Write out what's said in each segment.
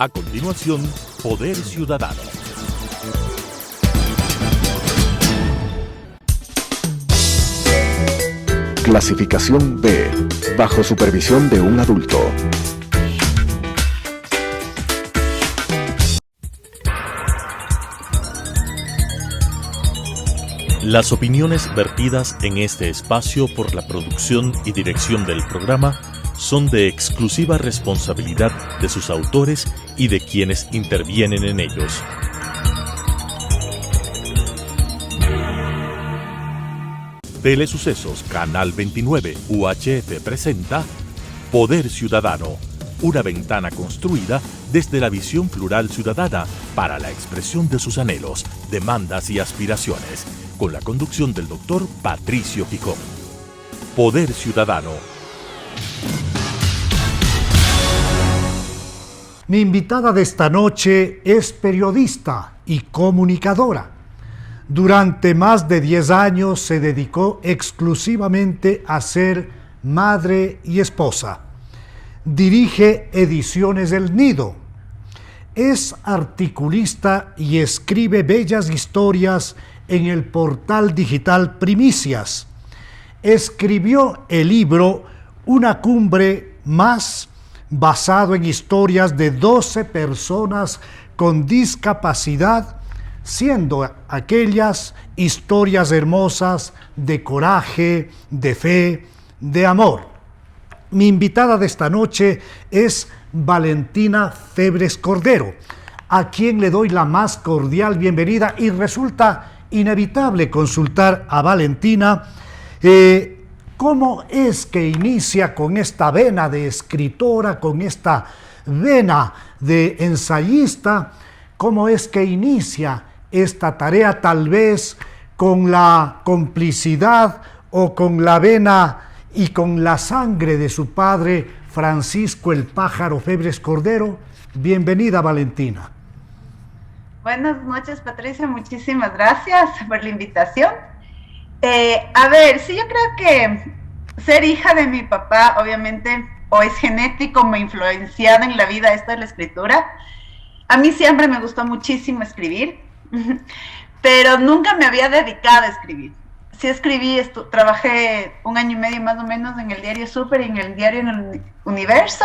A continuación, Poder Ciudadano. Clasificación B, bajo supervisión de un adulto. Las opiniones vertidas en este espacio por la producción y dirección del programa son de exclusiva responsabilidad de sus autores y de quienes intervienen en ellos. Telesucesos Canal 29 UHF presenta Poder Ciudadano, una ventana construida desde la visión plural ciudadana para la expresión de sus anhelos, demandas y aspiraciones, con la conducción del doctor Patricio Picón. Poder Ciudadano. Mi invitada de esta noche es periodista y comunicadora. Durante más de 10 años se dedicó exclusivamente a ser madre y esposa. Dirige Ediciones El Nido. Es articulista y escribe bellas historias en el portal digital Primicias. Escribió el libro Una cumbre más, basado en historias de 12 personas con discapacidad, siendo aquellas historias hermosas de coraje, de fe, de amor. Mi invitada de esta noche es Valentina Febres Cordero, a quien le doy la más cordial bienvenida, y resulta inevitable consultar a Valentina cómo es que inicia con esta vena de escritora, con esta vena de ensayista, cómo es que inicia esta tarea, tal vez con la complicidad o con la vena y con la sangre de su padre Francisco el Pájaro Febres Cordero. Bienvenida, Valentina. Buenas noches, Patricia, muchísimas gracias por la invitación. A ver, sí, yo creo que ser hija de mi papá, obviamente, o es genético, me influenciado en la vida esto de la escritura. A mí siempre me gustó muchísimo escribir, pero nunca me había dedicado a escribir. Sí escribí, trabajé 1 año y medio más o menos en el diario Súper y en el diario Universo,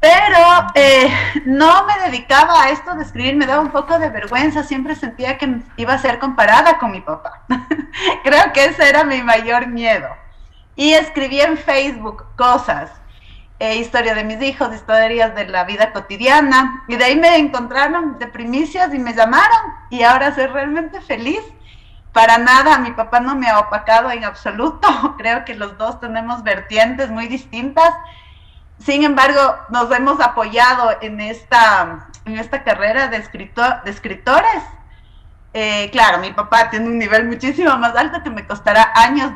pero no me dedicaba a esto de escribir, me daba un poco de vergüenza, siempre sentía que iba a ser comparada con mi papá. Creo que ese era mi mayor miedo. Y escribí en Facebook cosas, historia de mis hijos, historias de la vida cotidiana, y de ahí me encontraron de Primicias y me llamaron, y ahora soy realmente feliz. Para nada, mi papá no me ha opacado en absoluto, creo que los dos tenemos vertientes muy distintas. Sin embargo, nos hemos apoyado en esta carrera de escritores. Claro, mi papá tiene un nivel muchísimo más alto que me costará años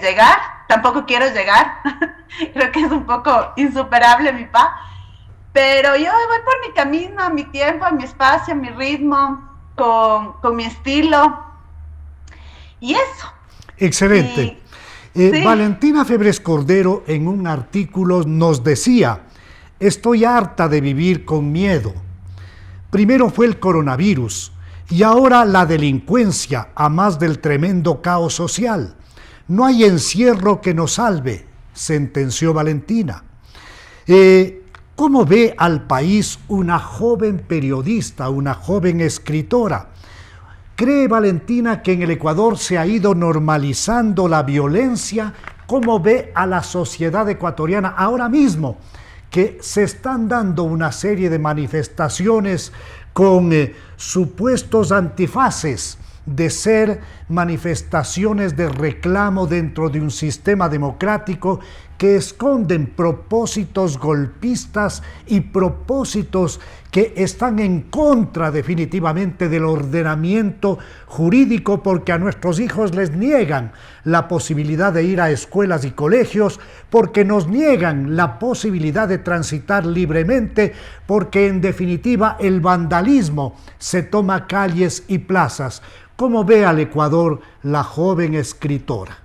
llegar. Tampoco quiero llegar. Creo que es un poco insuperable mi papá. Pero yo voy por mi camino, a mi tiempo, a mi espacio, a mi ritmo, con mi estilo. Y eso. Excelente. Sí. Valentina Febres Cordero en un artículo nos decía: estoy harta de vivir con miedo. Primero fue el coronavirus y ahora la delincuencia, a más del tremendo caos social. No hay encierro que nos salve, sentenció Valentina. ¿Cómo ve al país una joven periodista, una joven escritora? ¿Cree Valentina que en el Ecuador se ha ido normalizando la violencia? ¿Cómo ve a la sociedad ecuatoriana ahora mismo, que se están dando una serie de manifestaciones con supuestos antifaces de ser manifestaciones de reclamo dentro de un sistema democrático, que esconden propósitos golpistas y propósitos que están en contra definitivamente del ordenamiento jurídico, porque a nuestros hijos les niegan la posibilidad de ir a escuelas y colegios, porque nos niegan la posibilidad de transitar libremente, porque en definitiva el vandalismo se toma calles y plazas? ¿Cómo ve al Ecuador la joven escritora?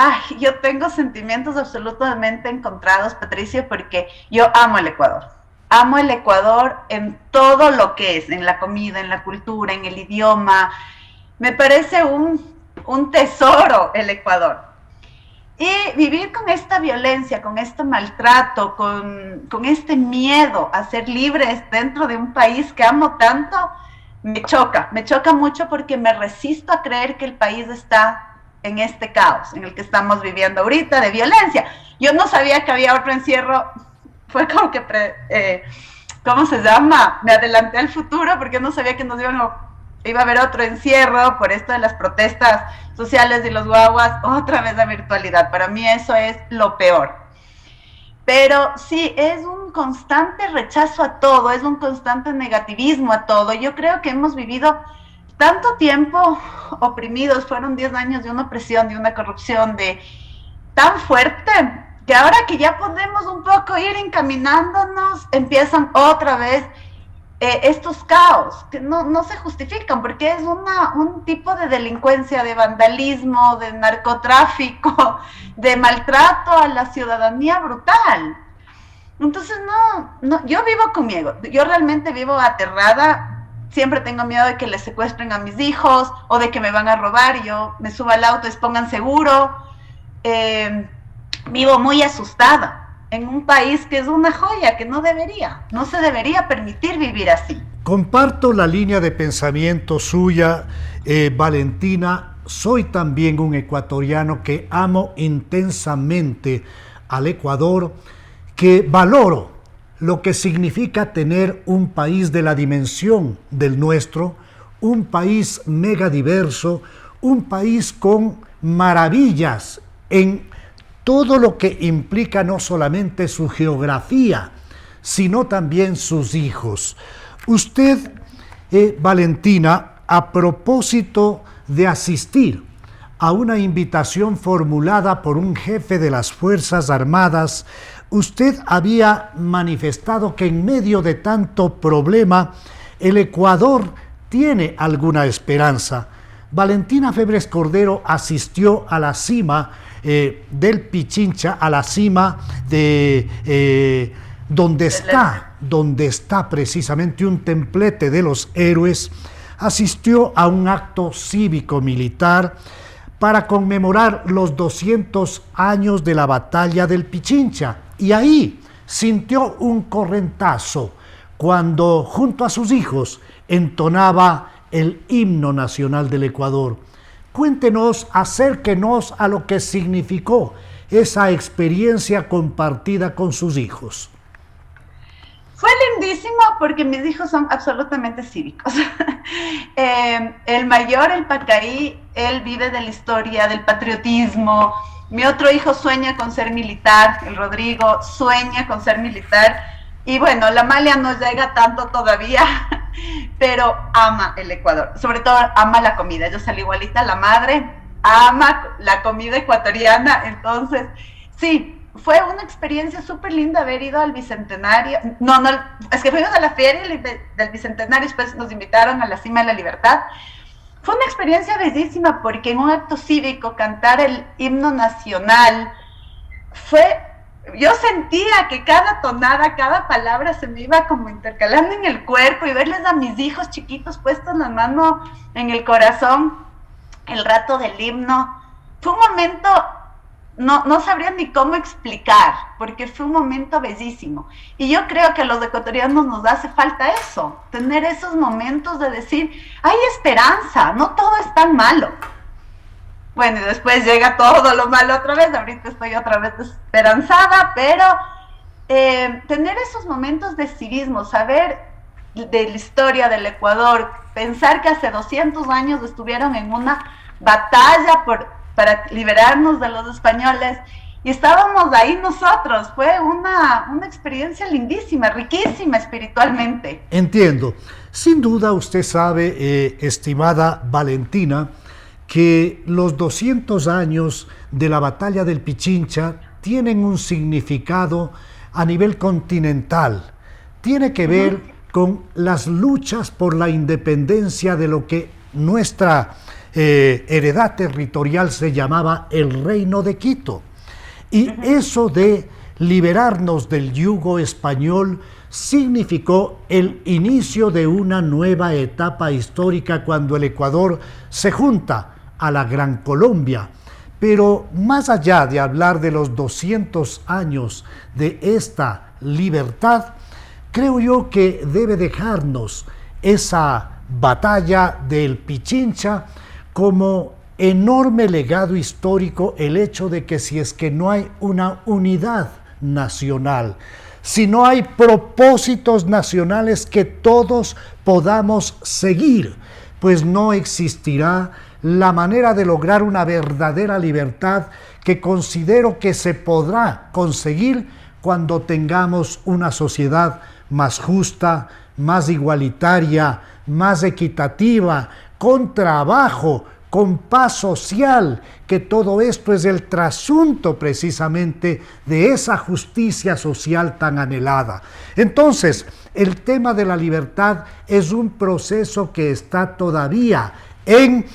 Ay, yo tengo sentimientos absolutamente encontrados, Patricia, porque yo amo el Ecuador. Amo el Ecuador en todo lo que es, en la comida, en la cultura, en el idioma. Me parece un tesoro el Ecuador. Y vivir con esta violencia, con este maltrato, con este miedo a ser libres dentro de un país que amo tanto, me choca mucho porque me resisto a creer que el país está en este caos en el que estamos viviendo ahorita de violencia. Yo no sabía que había otro encierro, fue como que, ¿cómo se llama? Me adelanté al futuro porque no sabía que iba a haber otro encierro por esto de las protestas sociales y los guaguas, otra vez la virtualidad. Para mí eso es lo peor. Pero sí, es un constante rechazo a todo, es un constante negativismo a todo. Yo creo que hemos vivido tanto tiempo oprimidos, fueron 10 años de una opresión, de una corrupción tan fuerte, que ahora que ya podemos un poco ir encaminándonos, empiezan otra vez estos caos que no se justifican, porque es un tipo de delincuencia, de vandalismo, de narcotráfico, de maltrato a la ciudadanía brutal. Entonces yo vivo con miedo, yo realmente vivo aterrada, siempre tengo miedo de que les secuestren a mis hijos o de que me van a robar, y yo me subo al auto y pongan seguro. Vivo muy asustada en un país que es una joya, que no se debería permitir vivir así. Comparto la línea de pensamiento suya, Valentina. Soy también un ecuatoriano que amo intensamente al Ecuador, que valoro lo que significa tener un país de la dimensión del nuestro, un país megadiverso, un país con maravillas en todo lo que implica no solamente su geografía, sino también sus hijos. Usted, Valentina, a propósito de asistir a una invitación formulada por un jefe de las Fuerzas Armadas, usted había manifestado que en medio de tanto problema, el Ecuador tiene alguna esperanza. Valentina Febres Cordero asistió a la cima del Pichincha, a la cima de donde está precisamente un templete de los héroes. Asistió a un acto cívico-militar para conmemorar los 200 años de la batalla del Pichincha, y ahí sintió un correntazo cuando junto a sus hijos entonaba el himno nacional del Ecuador. Cuéntenos, acérquenos a lo que significó esa experiencia compartida con sus hijos. Fue lindísimo porque mis hijos son absolutamente cívicos. El mayor, el Pacaí, él vive de la historia, del patriotismo. Mi otro hijo sueña con ser militar, el Rodrigo sueña con ser militar. Y bueno, la Amalia no llega tanto todavía, pero ama el Ecuador. Sobre todo ama la comida. Yo salí igualita, la madre ama la comida ecuatoriana. Entonces, sí, fue una experiencia súper linda haber ido al Bicentenario. Es que fuimos a la feria del Bicentenario, después nos invitaron a la Cima de la Libertad. Fue una experiencia bellísima porque en un acto cívico cantar el himno nacional yo sentía que cada tonada, cada palabra se me iba como intercalando en el cuerpo, y verles a mis hijos chiquitos puestos la mano en el corazón el rato del himno, fue un momento, no sabría ni cómo explicar, porque fue un momento bellísimo. Y yo creo que a los ecuatorianos nos hace falta eso, tener esos momentos de decir, hay esperanza, no todo es tan malo. Bueno, y después llega todo lo malo otra vez, ahorita estoy otra vez esperanzada, pero tener esos momentos de civismo, saber de la historia del Ecuador, pensar que hace 200 años estuvieron en una batalla para liberarnos de los españoles, y estábamos ahí nosotros. Fue una experiencia lindísima, riquísima espiritualmente. Entiendo. Sin duda usted sabe, estimada Valentina, que los 200 años de la batalla del Pichincha tienen un significado a nivel continental. Tiene que ver con las luchas por la independencia de lo que nuestra heredad territorial se llamaba el Reino de Quito. Y eso de liberarnos del yugo español significó el inicio de una nueva etapa histórica cuando el Ecuador se junta a la Gran Colombia. Pero más allá de hablar de los 200 años de esta libertad, creo yo que debe dejarnos esa batalla del Pichincha como enorme legado histórico el hecho de que si es que no hay una unidad nacional, si no hay propósitos nacionales que todos podamos seguir, pues no existirá la manera de lograr una verdadera libertad que considero que se podrá conseguir cuando tengamos una sociedad más justa, más igualitaria, más equitativa, con trabajo, con paz social, que todo esto es el trasunto precisamente de esa justicia social tan anhelada. Entonces, el tema de la libertad es un proceso que está todavía en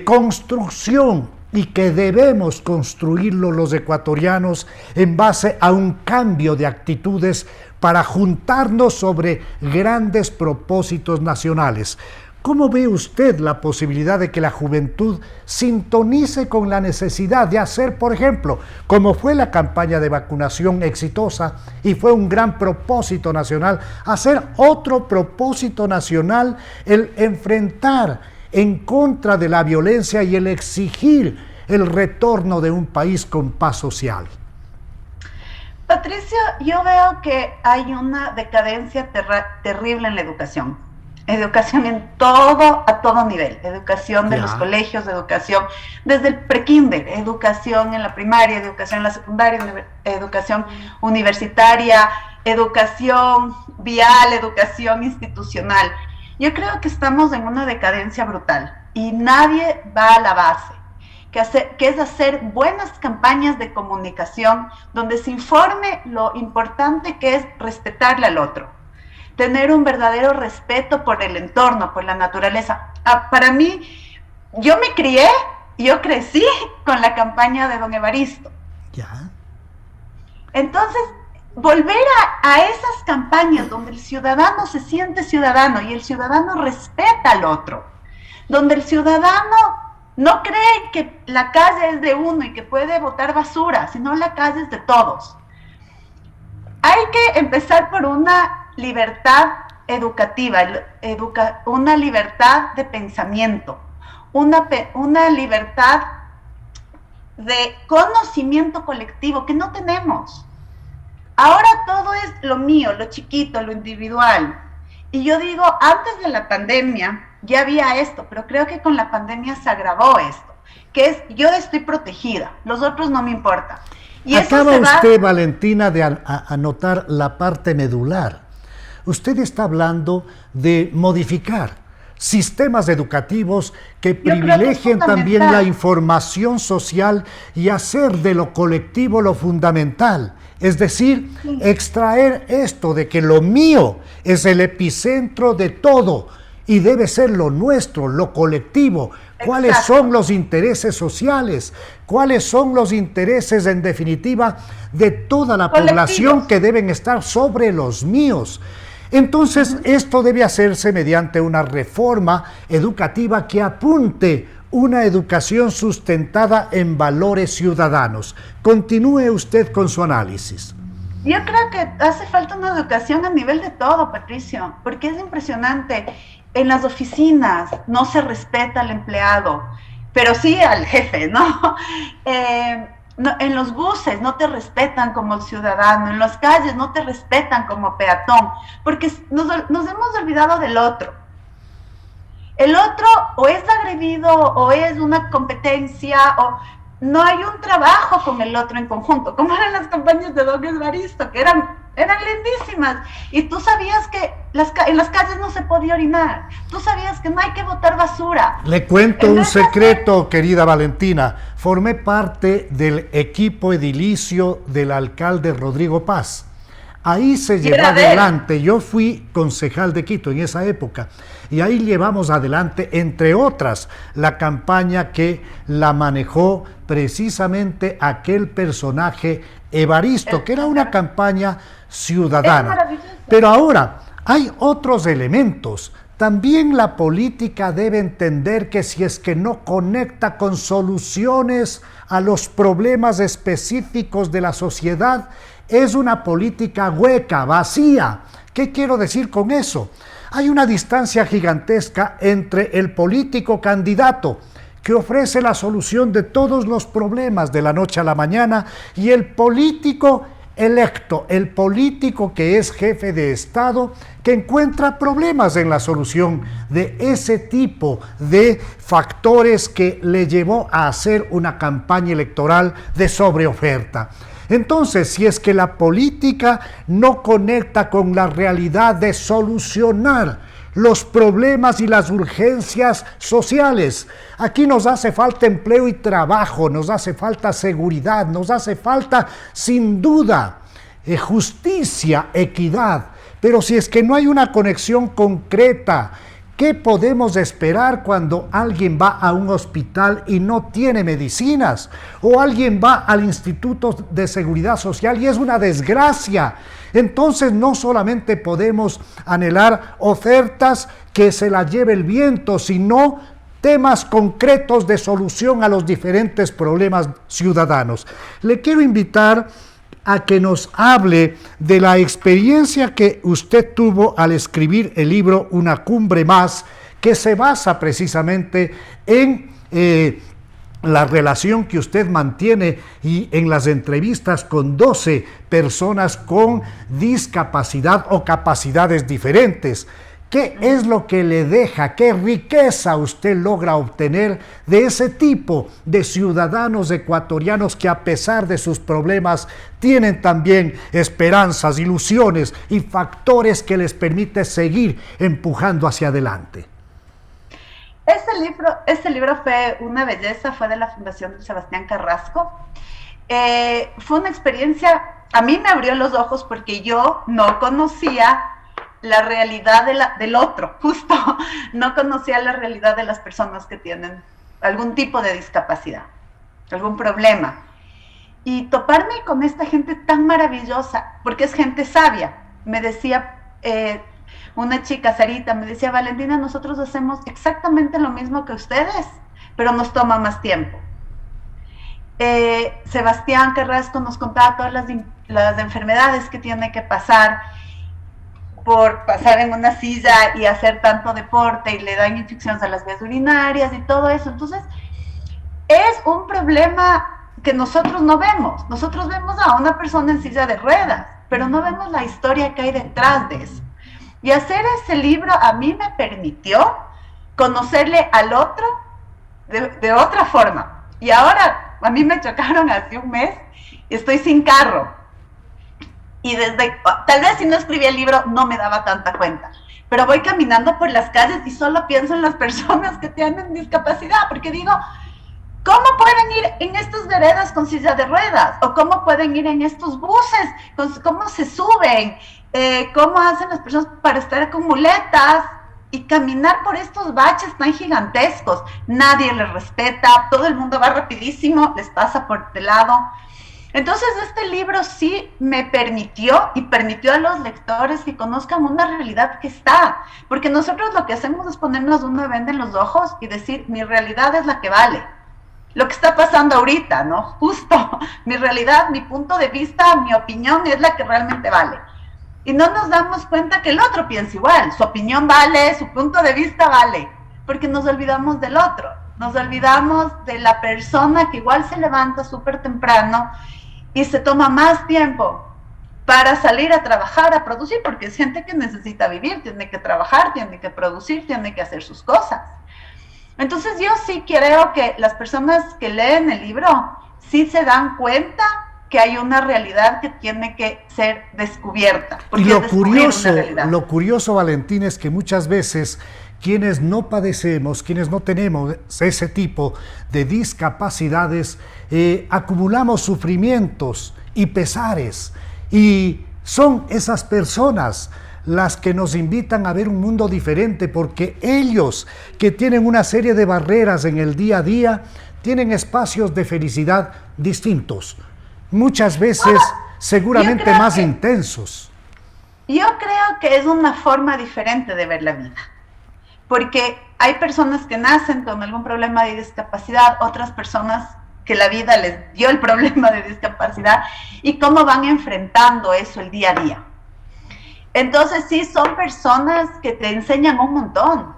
construcción y que debemos construirlo los ecuatorianos en base a un cambio de actitudes para juntarnos sobre grandes propósitos nacionales. ¿Cómo ve usted la posibilidad de que la juventud sintonice con la necesidad de hacer, por ejemplo, como fue la campaña de vacunación exitosa y fue un gran propósito nacional, hacer otro propósito nacional, el enfrentar en contra de la violencia y el exigir el retorno de un país con paz social? Patricio, yo veo que hay una decadencia terrible en la educación. Educación en todo, a todo nivel, educación de los colegios, educación desde el prekinder, educación en la primaria, educación en la secundaria, educación universitaria, educación vial, educación institucional. Yo creo que estamos en una decadencia brutal y nadie va a la base, que es hacer buenas campañas de comunicación donde se informe lo importante que es respetarle al otro. Tener un verdadero respeto por el entorno, por la naturaleza. Para mí, yo crecí con la campaña de don Evaristo. Ya. Entonces, volver a esas campañas donde el ciudadano se siente ciudadano y el ciudadano respeta al otro, donde el ciudadano no cree que la calle es de uno y que puede botar basura, sino la calle es de todos. Hay que empezar por una libertad educativa, una libertad de pensamiento, una libertad de conocimiento colectivo que no tenemos. Ahora todo es lo mío, lo chiquito, lo individual. Y yo digo, antes de la pandemia ya había esto, pero creo que con la pandemia se agravó esto, que es yo estoy protegida, los otros no me importan. Y acaba usted, Valentina, de anotar la parte medular. Usted está hablando de modificar sistemas educativos que privilegien también la información social y hacer de lo colectivo lo fundamental. Es decir, extraer esto de que lo mío es el epicentro de todo y debe ser lo nuestro, lo colectivo. ¿Cuáles son los intereses sociales? ¿Cuáles son los intereses, en definitiva, de toda la población que deben estar sobre los míos? Entonces, esto debe hacerse mediante una reforma educativa que apunte una educación sustentada en valores ciudadanos. Continúe usted con su análisis. Yo creo que hace falta una educación a nivel de todo, Patricio, porque es impresionante. En las oficinas no se respeta al empleado, pero sí al jefe, ¿no? En los buses no te respetan como ciudadano, en las calles no te respetan como peatón, porque nos hemos olvidado del otro. El otro o es agredido o es una competencia o no hay un trabajo con el otro en conjunto, como eran las campañas de don Evaristo, que eran lindísimas, y tú sabías que en las calles no se podía orinar, tú sabías que no hay que botar basura. Le cuento un secreto, querida Valentina, formé parte del equipo edilicio del alcalde Rodrigo Paz. Ahí se Y llevó era de él. adelante, yo fui concejal de Quito en esa época, y ahí llevamos adelante, entre otras, la campaña que la manejó precisamente aquel personaje Evaristo, que era una campaña Es ciudadana. maravilloso. Pero ahora, hay otros elementos. También la política debe entender que si es que no conecta con soluciones a los problemas específicos de la sociedad, es una política hueca, vacía. ¿Qué quiero decir con eso? Hay una distancia gigantesca entre el político candidato, que ofrece la solución de todos los problemas de la noche a la mañana, y el político electo, el político que es jefe de Estado, que encuentra problemas en la solución de ese tipo de factores que le llevó a hacer una campaña electoral de sobreoferta. Entonces, si es que la política no conecta con la realidad de solucionar los problemas y las urgencias sociales, aquí nos hace falta empleo y trabajo, nos hace falta seguridad, nos hace falta, sin duda, justicia, equidad. Pero si es que no hay una conexión concreta, ¿qué podemos esperar cuando alguien va a un hospital y no tiene medicinas? O alguien va al Instituto de Seguridad Social y es una desgracia. Entonces no solamente podemos anhelar ofertas que se las lleve el viento, sino temas concretos de solución a los diferentes problemas ciudadanos. Le quiero invitar a que nos hable de la experiencia que usted tuvo al escribir el libro Una Cumbre Más, que se basa precisamente en la relación que usted mantiene y en las entrevistas con 12 personas con discapacidad o capacidades diferentes. ¿Qué es lo que le deja? ¿Qué riqueza usted logra obtener de ese tipo de ciudadanos ecuatorianos que, a pesar de sus problemas, tienen también esperanzas, ilusiones y factores que les permite seguir empujando hacia adelante? Este libro fue una belleza, fue de la Fundación Sebastián Carrasco. Fue una experiencia, a mí me abrió los ojos porque yo no conocía la realidad del otro, justo, no conocía la realidad de las personas que tienen algún tipo de discapacidad, algún problema. Y toparme con esta gente tan maravillosa, porque es gente sabia. Me decía una chica, Sarita, me decía: Valentina, nosotros hacemos exactamente lo mismo que ustedes, pero nos toma más tiempo. Sebastián Carrasco nos contaba todas las enfermedades que tiene que pasar por pasar en una silla y hacer tanto deporte, y le dan infecciones a las vías urinarias y todo eso. Entonces, es un problema que nosotros no vemos. Nosotros vemos a una persona en silla de ruedas, pero no vemos la historia que hay detrás de eso. Y hacer ese libro a mí me permitió conocerle al otro de otra forma. Y ahora, a mí me chocaron hace un mes y estoy sin carro. Y tal vez si no escribía el libro no me daba tanta cuenta, pero voy caminando por las calles y solo pienso en las personas que tienen discapacidad, porque digo, ¿cómo pueden ir en estas veredas con silla de ruedas? ¿O cómo pueden ir en estos buses? ¿Cómo se suben? ¿Cómo hacen las personas para estar con muletas y caminar por estos baches tan gigantescos? Nadie les respeta, todo el mundo va rapidísimo, les pasa por de lado. Entonces este libro sí me permitió y permitió a los lectores que conozcan una realidad que está, porque nosotros lo que hacemos es ponernos una venda en los ojos y decir, mi realidad es la que vale, lo que está pasando ahorita, ¿no? Justo, mi realidad, mi punto de vista, mi opinión es la que realmente vale. Y no nos damos cuenta que el otro piensa igual, su opinión vale, su punto de vista vale, porque nos olvidamos del otro, nos olvidamos de la persona que igual se levanta súper temprano y se toma más tiempo para salir a trabajar, a producir, porque es gente que necesita vivir, tiene que trabajar, tiene que producir, tiene que hacer sus cosas. Entonces yo sí creo que las personas que leen el libro sí se dan cuenta que hay una realidad que tiene que ser descubierta. Y lo curioso, Valentina, es que muchas veces quienes no padecemos, quienes no tenemos ese tipo de discapacidades, acumulamos sufrimientos y pesares, y Son esas personas las que nos invitan a ver un mundo diferente, porque ellos, que tienen una serie de barreras en el día a día, tienen espacios de felicidad distintos, muchas veces seguramente más intensos. Yo creo que es una forma diferente de ver la vida, porque hay personas que nacen con algún problema de discapacidad, otras personas que la vida les dio el problema de discapacidad, y cómo van enfrentando eso el día a día. Entonces sí, son personas que te enseñan un montón.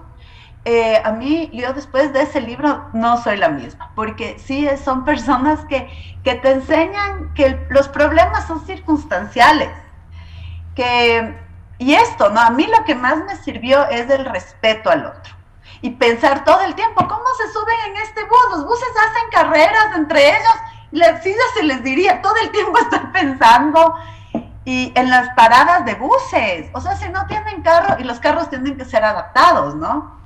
A mí, yo después de ese libro no soy la misma, porque sí son personas que te enseñan que los problemas son circunstanciales. Y esto, ¿no? A mí lo que más me sirvió es el respeto al otro. Y pensar todo el tiempo, ¿cómo se suben en este bus? Los buses hacen carreras entre ellos. Sí, yo se les diría, todo el tiempo estar pensando. Y en las paradas de buses, o sea, si no tienen carro, y los carros tienen que ser adaptados, ¿no?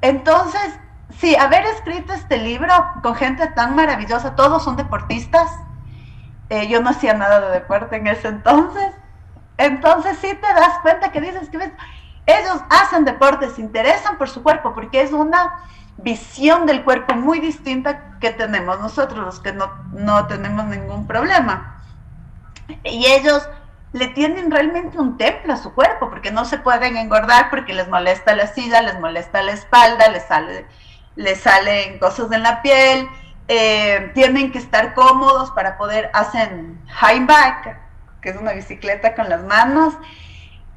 Entonces, sí, haber escrito este libro con gente tan maravillosa, todos son deportistas. Yo no hacía nada de deporte en ese entonces. Entonces sí te das cuenta que dices que ellos hacen deporte, se interesan por su cuerpo, porque es una visión del cuerpo muy distinta que tenemos nosotros, los que no tenemos ningún problema. Y ellos le tienen realmente un templo a su cuerpo, porque no se pueden engordar, porque les molesta la silla, les molesta la espalda, les salen cosas en la piel, tienen que estar cómodos para poder, hacen high back, que es una bicicleta con las manos.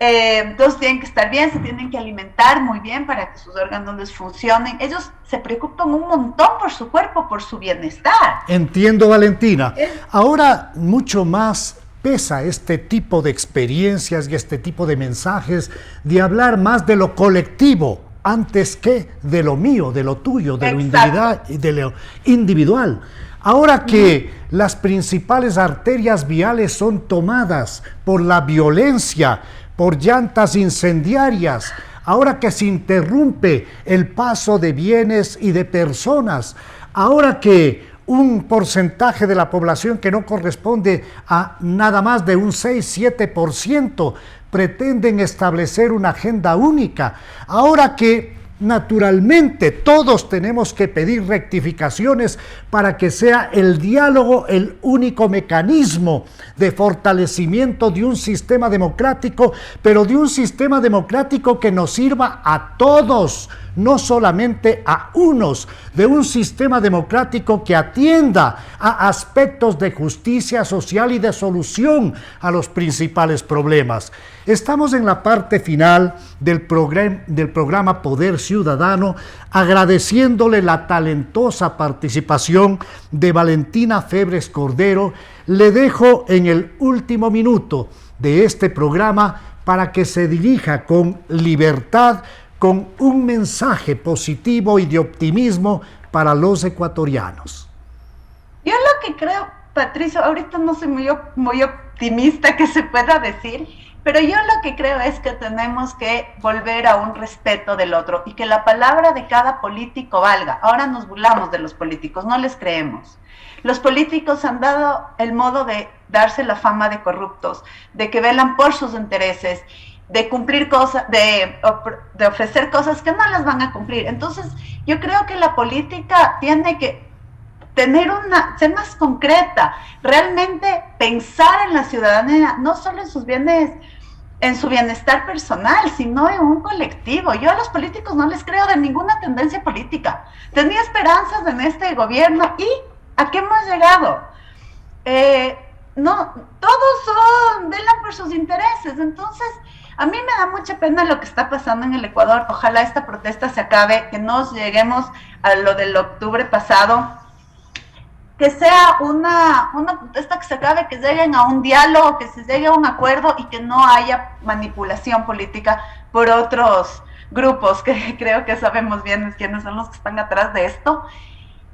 Entonces tienen que estar bien, se tienen que alimentar muy bien para que sus órganos les funcionen. Ellos se preocupan un montón por su cuerpo, por su bienestar. Entiendo, Valentina. Ahora mucho más pesa este tipo de experiencias y este tipo de mensajes, de hablar más de lo colectivo antes que de lo mío, de lo tuyo, de lo individual. Ahora que las principales arterias viales son tomadas por la violencia, por llantas incendiarias, ahora que se interrumpe el paso de bienes y de personas, ahora que un porcentaje de la población que no corresponde a nada más de un 6-7% pretenden establecer una agenda única, ahora que naturalmente todos tenemos que pedir rectificaciones para que sea el diálogo el único mecanismo de fortalecimiento de un sistema democrático, pero de un sistema democrático que nos sirva a todos, no solamente a unos, de un sistema democrático que atienda a aspectos de justicia social y de solución a los principales problemas. Estamos en la parte final del programa Poder Ciudadano, agradeciéndole la talentosa participación de Valentina Febres Cordero. Le dejo en el último minuto de este programa para que se dirija con libertad, con un mensaje positivo y de optimismo para los ecuatorianos. Yo lo que creo, Patricio, ahorita no soy muy optimista que se pueda decir, pero yo lo que creo es que tenemos que volver a un respeto del otro y que la palabra de cada político valga. Ahora nos burlamos de los políticos, no les creemos. Los políticos han dado el modo de darse la fama de corruptos, de que velan por sus intereses, de cumplir cosas, de ofrecer cosas que no las van a cumplir. Entonces, yo creo que la política tiene que ser más concreta, realmente pensar en la ciudadanía, no solo en sus bienes, en su bienestar personal, sino en un colectivo. Yo a los políticos no les creo de ninguna tendencia política. Tenía esperanzas en este gobierno y ¿a qué hemos llegado? No, todos velan por sus intereses. Entonces, a mí me da mucha pena lo que está pasando en el Ecuador. Ojalá esta protesta se acabe, que no lleguemos a lo del octubre pasado, que sea una protesta que se acabe, que lleguen a un diálogo, que se llegue a un acuerdo y que no haya manipulación política por otros grupos, que creo que sabemos bien quiénes son los que están atrás de esto,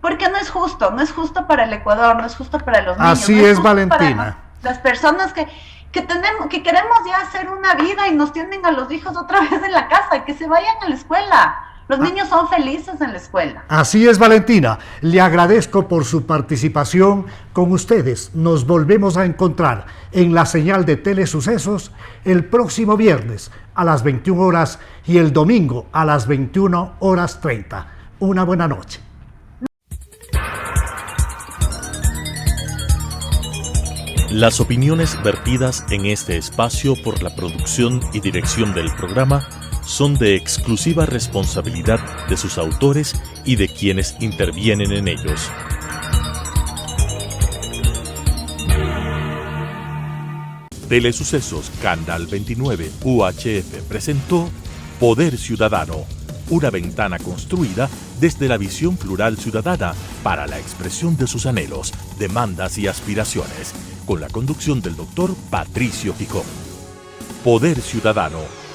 porque no es justo para el Ecuador, no es justo para los niños. Así es, Valentina. Las personas que queremos ya hacer una vida y nos tienen a los hijos otra vez en la casa, que se vayan a la escuela, Los niños son felices en la escuela. Así es, Valentina. Le agradezco por su participación. Con ustedes nos volvemos a encontrar en la señal de Telesucesos el próximo viernes a las 21 horas y el domingo a las 21:30. Una buena noche. Las opiniones vertidas en este espacio por la producción y dirección del programa son de exclusiva responsabilidad de sus autores y de quienes intervienen en ellos. Telesucesos Canal 29 UHF presentó Poder Ciudadano, una ventana construida desde la visión plural ciudadana para la expresión de sus anhelos, demandas y aspiraciones, con la conducción del doctor Patricio Picón. Poder Ciudadano.